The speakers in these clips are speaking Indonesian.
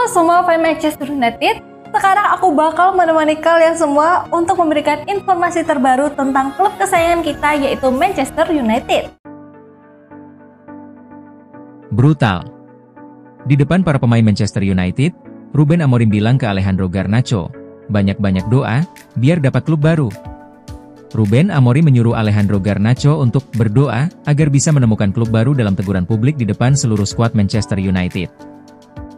semua fans Manchester United, sekarang aku bakal menemani kalian semua untuk memberikan informasi terbaru tentang klub kesayangan kita yaitu Manchester United. Brutal. Di depan para pemain Manchester United, Ruben Amorim bilang ke Alejandro Garnacho, banyak-banyak doa, biar dapat klub baru. Ruben Amorim menyuruh Alejandro Garnacho untuk berdoa agar bisa menemukan klub baru dalam teguran publik di depan seluruh skuad Manchester United.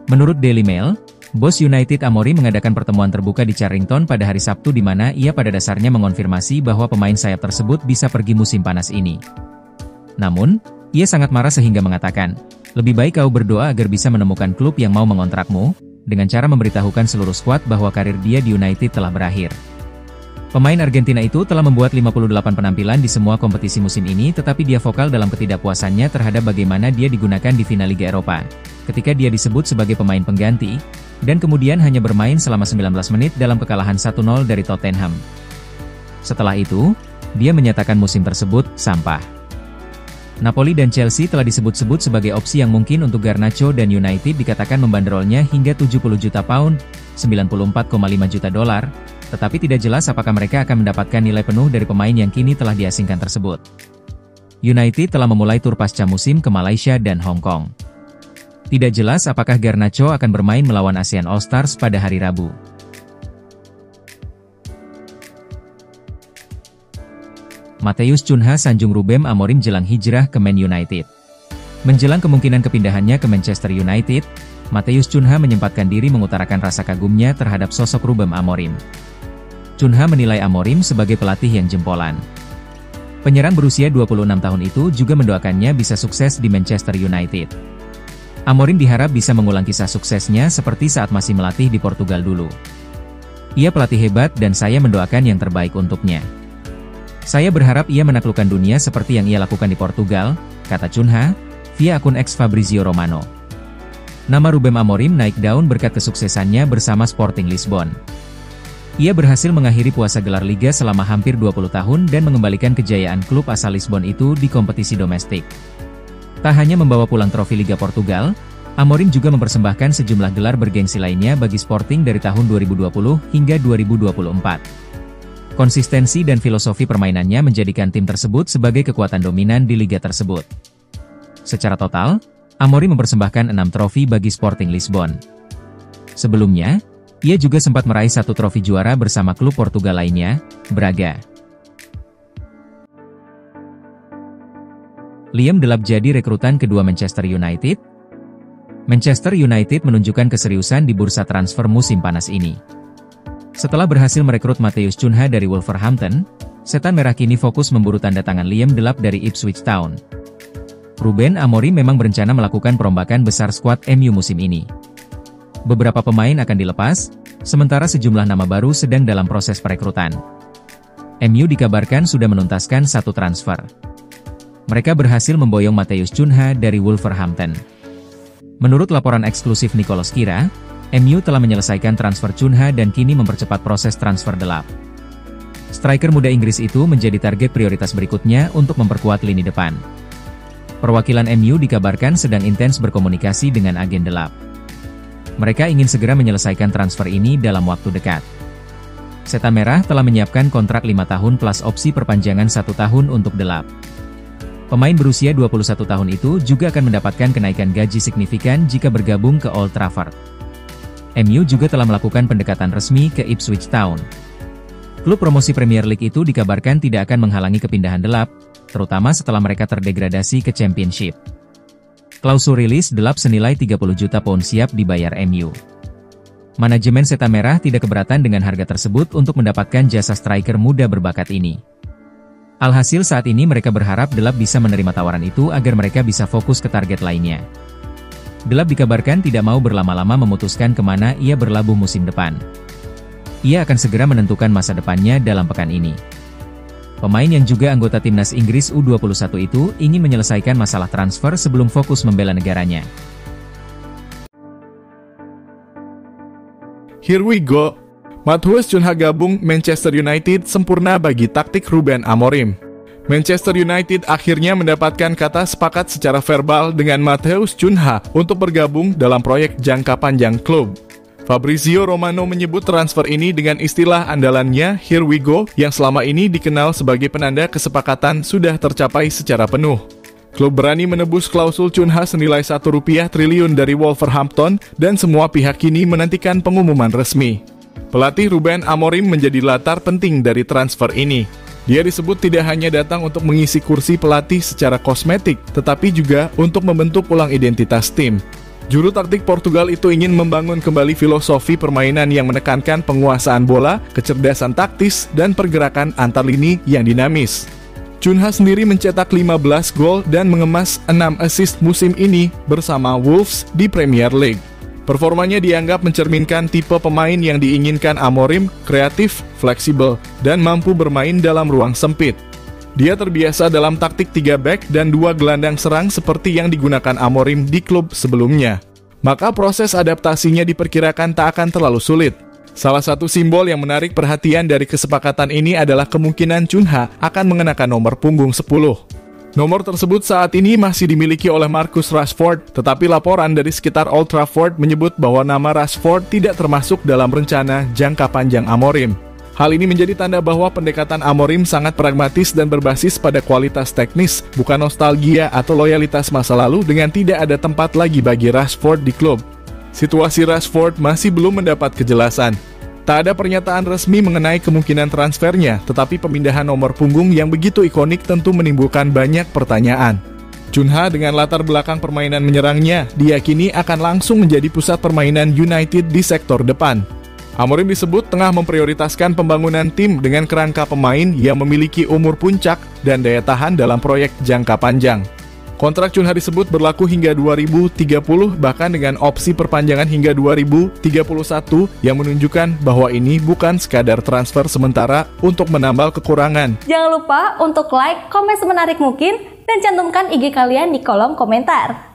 Menurut Daily Mail, bos United Amorim mengadakan pertemuan terbuka di Carrington pada hari Sabtu di mana ia pada dasarnya mengonfirmasi bahwa pemain sayap tersebut bisa pergi musim panas ini. Namun, ia sangat marah sehingga mengatakan, lebih baik kau berdoa agar bisa menemukan klub yang mau mengontrakmu, dengan cara memberitahukan seluruh skuad bahwa karir dia di United telah berakhir. Pemain Argentina itu telah membuat 58 penampilan di semua kompetisi musim ini tetapi dia vokal dalam ketidakpuasannya terhadap bagaimana dia digunakan di final Liga Eropa, ketika dia disebut sebagai pemain pengganti, dan kemudian hanya bermain selama 19 menit dalam kekalahan 1-0 dari Tottenham. Setelah itu, dia menyatakan musim tersebut sampah. Napoli dan Chelsea telah disebut-sebut sebagai opsi yang mungkin untuk Garnacho dan United dikatakan membanderolnya hingga 70 juta pound, 94,5 juta dolar, tetapi tidak jelas apakah mereka akan mendapatkan nilai penuh dari pemain yang kini telah diasingkan tersebut. United telah memulai tur pasca musim ke Malaysia dan Hong Kong. Tidak jelas apakah Garnacho akan bermain melawan ASEAN All Stars pada hari Rabu. Matheus Cunha sanjung Ruben Amorim jelang hijrah ke Man United. Menjelang kemungkinan kepindahannya ke Manchester United, Matheus Cunha menyempatkan diri mengutarakan rasa kagumnya terhadap sosok Ruben Amorim. Cunha menilai Amorim sebagai pelatih yang jempolan. Penyerang berusia 26 tahun itu juga mendoakannya bisa sukses di Manchester United. Amorim diharap bisa mengulang kisah suksesnya seperti saat masih melatih di Portugal dulu. Ia pelatih hebat dan saya mendoakan yang terbaik untuknya. Saya berharap ia menaklukkan dunia seperti yang ia lakukan di Portugal, kata Cunha, via akun X Fabrizio Romano. Nama Ruben Amorim naik daun berkat kesuksesannya bersama Sporting Lisbon. Ia berhasil mengakhiri puasa gelar Liga selama hampir 20 tahun dan mengembalikan kejayaan klub asal Lisbon itu di kompetisi domestik. Tak hanya membawa pulang trofi Liga Portugal, Amorim juga mempersembahkan sejumlah gelar bergengsi lainnya bagi Sporting dari tahun 2020 hingga 2024. Konsistensi dan filosofi permainannya menjadikan tim tersebut sebagai kekuatan dominan di liga tersebut. Secara total, Amorim mempersembahkan 6 trofi bagi Sporting Lisbon. Sebelumnya, ia juga sempat meraih 1 trofi juara bersama klub Portugal lainnya, Braga. Liam Delap jadi rekrutan kedua Manchester United? Manchester United menunjukkan keseriusan di bursa transfer musim panas ini. Setelah berhasil merekrut Matheus Cunha dari Wolverhampton, Setan Merah kini fokus memburu tanda tangan Liam Delap dari Ipswich Town. Ruben Amorim memang berencana melakukan perombakan besar skuad MU musim ini. Beberapa pemain akan dilepas, sementara sejumlah nama baru sedang dalam proses perekrutan. MU dikabarkan sudah menuntaskan 1 transfer. Mereka berhasil memboyong Matheus Cunha dari Wolverhampton. Menurut laporan eksklusif Nicolas Kira, MU telah menyelesaikan transfer Cunha dan kini mempercepat proses transfer Delap. Striker muda Inggris itu menjadi target prioritas berikutnya untuk memperkuat lini depan. Perwakilan MU dikabarkan sedang intens berkomunikasi dengan agen Delap. Mereka ingin segera menyelesaikan transfer ini dalam waktu dekat. Setan Merah telah menyiapkan kontrak 5 tahun plus opsi perpanjangan 1 tahun untuk Delap. Pemain berusia 21 tahun itu juga akan mendapatkan kenaikan gaji signifikan jika bergabung ke Old Trafford. MU juga telah melakukan pendekatan resmi ke Ipswich Town. Klub promosi Premier League itu dikabarkan tidak akan menghalangi kepindahan Delap, terutama setelah mereka terdegradasi ke Championship. Klausul rilis Delap senilai 30 juta pound siap dibayar MU. Manajemen Setan Merah tidak keberatan dengan harga tersebut untuk mendapatkan jasa striker muda berbakat ini. Alhasil saat ini mereka berharap Delap bisa menerima tawaran itu agar mereka bisa fokus ke target lainnya. Delap dikabarkan tidak mau berlama-lama memutuskan kemana ia berlabuh musim depan. Ia akan segera menentukan masa depannya dalam pekan ini. Pemain yang juga anggota timnas Inggris U21 itu ingin menyelesaikan masalah transfer sebelum fokus membela negaranya. Here we go. Matheus Cunha gabung Manchester United sempurna bagi taktik Ruben Amorim. Manchester United akhirnya mendapatkan kata sepakat secara verbal dengan Matheus Cunha untuk bergabung dalam proyek jangka panjang klub. Fabrizio Romano menyebut transfer ini dengan istilah andalannya "Here we go" yang selama ini dikenal sebagai penanda kesepakatan sudah tercapai secara penuh. Klub berani menebus klausul Cunha senilai Rp1 triliun dari Wolverhampton dan semua pihak kini menantikan pengumuman resmi. Pelatih Ruben Amorim menjadi latar penting dari transfer ini. Dia disebut tidak hanya datang untuk mengisi kursi pelatih secara kosmetik, tetapi juga untuk membentuk ulang identitas tim. Juru taktik Portugal itu ingin membangun kembali filosofi permainan yang menekankan penguasaan bola, kecerdasan taktis, dan pergerakan antar lini yang dinamis. Cunha sendiri mencetak 15 gol dan mengemas 6 assist musim ini bersama Wolves di Premier League. Performanya dianggap mencerminkan tipe pemain yang diinginkan Amorim, kreatif, fleksibel, dan mampu bermain dalam ruang sempit. Dia terbiasa dalam taktik 3 back dan 2 gelandang serang seperti yang digunakan Amorim di klub sebelumnya. Maka proses adaptasinya diperkirakan tak akan terlalu sulit. Salah satu simbol yang menarik perhatian dari kesepakatan ini adalah kemungkinan Cunha akan mengenakan nomor punggung 10. Nomor tersebut saat ini masih dimiliki oleh Marcus Rashford, tetapi laporan dari sekitar Old Trafford menyebut bahwa nama Rashford tidak termasuk dalam rencana jangka panjang Amorim. Hal ini menjadi tanda bahwa pendekatan Amorim sangat pragmatis dan berbasis pada kualitas teknis, bukan nostalgia atau loyalitas masa lalu dengan tidak ada tempat lagi bagi Rashford di klub. Situasi Rashford masih belum mendapat kejelasan. Tak ada pernyataan resmi mengenai kemungkinan transfernya, tetapi pemindahan nomor punggung yang begitu ikonik tentu menimbulkan banyak pertanyaan. Cunha dengan latar belakang permainan menyerangnya diyakini akan langsung menjadi pusat permainan United di sektor depan. Amorim disebut tengah memprioritaskan pembangunan tim dengan kerangka pemain yang memiliki umur puncak dan daya tahan dalam proyek jangka panjang. Kontrak Cunha disebut berlaku hingga 2030 bahkan dengan opsi perpanjangan hingga 2031 yang menunjukkan bahwa ini bukan sekadar transfer sementara untuk menambal kekurangan. Jangan lupa untuk like, komen semenarik mungkin, dan cantumkan IG kalian di kolom komentar.